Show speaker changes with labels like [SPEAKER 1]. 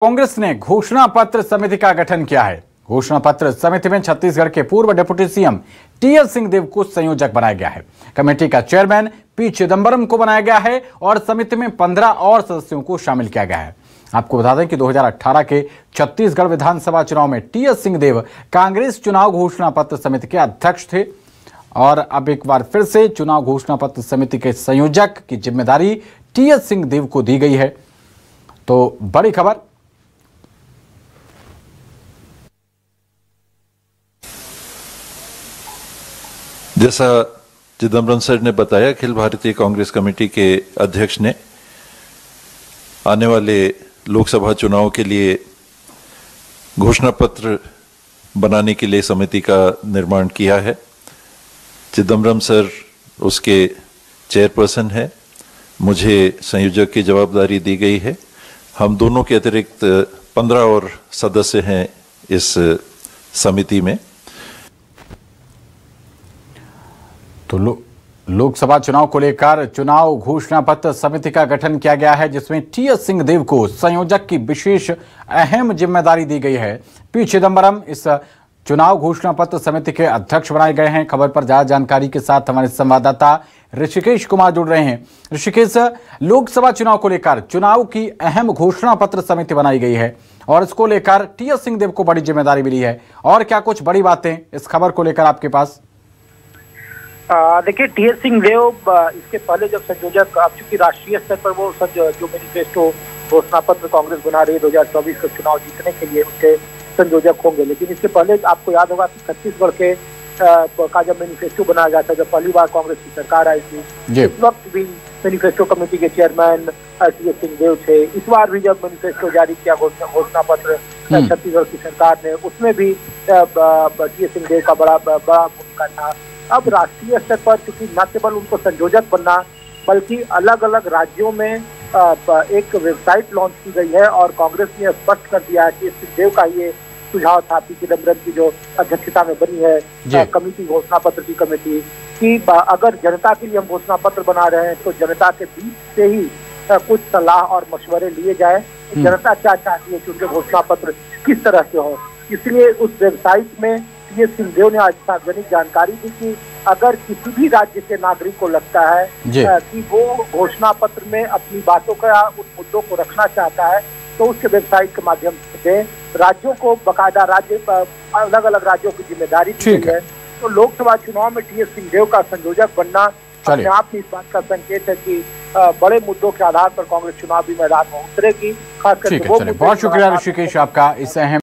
[SPEAKER 1] कांग्रेस ने घोषणा पत्र समिति का गठन किया है। घोषणा पत्र समिति में छत्तीसगढ़ के पूर्व डिप्टी सीएम टीएस सिंहदेव को संयोजक बनाया गया है। कमेटी का चेयरमैन पी चिदंबरम को बनाया गया है और समिति में 15 और सदस्यों को शामिल किया गया है। आपको बता दें कि 2018 के छत्तीसगढ़ विधानसभा चुनाव में टीएस सिंहदेव कांग्रेस चुनाव घोषणा पत्र समिति के अध्यक्ष थे और अब एक बार फिर से चुनाव घोषणा पत्र समिति के संयोजक की जिम्मेदारी टीएस सिंहदेव को दी गई है। तो बड़ी खबर,
[SPEAKER 2] जैसा चिदंबरम सर ने बताया, अखिल भारतीय कांग्रेस कमेटी के अध्यक्ष ने आने वाले लोकसभा चुनाव के लिए घोषणा पत्र बनाने के लिए समिति का निर्माण किया है। चिदंबरम सर उसके चेयरपर्सन है, मुझे संयोजक की जवाबदारी दी गई है। हम दोनों के अतिरिक्त 15 और सदस्य हैं इस समिति में।
[SPEAKER 1] तो लोकसभा चुनाव को लेकर चुनाव घोषणा पत्र समिति का गठन किया गया है, जिसमें टीएस सिंहदेव को संयोजक की विशेष अहम जिम्मेदारी दी गई है। पी चिदंबरम इस चुनाव घोषणा पत्र समिति के अध्यक्ष बनाए गए हैं। खबर पर ज्यादा जानकारी के साथ हमारे संवाददाता ऋषिकेश कुमार जुड़ रहे हैं। ऋषिकेश, लोकसभा चुनाव को लेकर चुनाव की अहम घोषणा पत्र समिति बनाई गई है और इसको लेकर टीएस सिंहदेव को बड़ी जिम्मेदारी मिली है, और क्या कुछ बड़ी बातें इस खबर को लेकर आपके पास?
[SPEAKER 3] देखिए, टीएस सिंहदेव इसके पहले जब संयोजक, अब चूंकि राष्ट्रीय स्तर पर वो जो मैनिफेस्टो घोषणा पत्र कांग्रेस बना रही है 2024 का चुनाव जीतने के लिए, उसके संयोजक होंगे। लेकिन इसके पहले आपको याद होगा कि छत्तीसगढ़ के का जब मैनिफेस्टो बनाया जाता है, जब पहली बार कांग्रेस की सरकार आई थी, उस वक्त भी मैनिफेस्टो कमेटी के चेयरमैन टीएस सिंहदेव थे। इस बार भी जब मैनिफेस्टो जारी किया घोषणा पत्र छत्तीसगढ़ की सरकार ने, उसमें भी टीएस सिंहदेव का बड़ा भूमिका था। अब राष्ट्रीय स्तर पर चूंकि न केवल उनको संयोजक बनना, बल्कि अलग अलग राज्यों में एक वेबसाइट लॉन्च की गई है और कांग्रेस ने स्पष्ट कर दिया है कि सिंहदेव का ये सुझाव था, पी चिदंबरम की जो अध्यक्षता में बनी है कमेटी, घोषणा पत्र की कमेटी, कि अगर जनता के लिए हम घोषणा पत्र बना रहे हैं तो जनता के बीच से ही कुछ सलाह और मशवरे लिए जाए, जनता क्या चाहती है कि उनके घोषणा पत्र किस तरह के हो। इसलिए उस वेबसाइट में ये सिंहदेव ने आज सार्वजनिक जानकारी दी कि अगर किसी भी राज्य के नागरिक को लगता है कि वो घोषणा पत्र में अपनी बातों का, उन मुद्दों को रखना चाहता है, तो उसके वेबसाइट के माध्यम से राज्यों को बकायदा अलग अलग राज्यों की जिम्मेदारी दी गई है। तो लोकसभा चुनाव में टीएस सिंहदेव का संयोजक बनना अपने आप में इस बात का संकेत है कि बड़े मुद्दों के आधार पर कांग्रेस चुनावी मैदान में उतरेगी। खासकर
[SPEAKER 1] बहुत शुक्रिया ऋषिकेश आपका इस अहम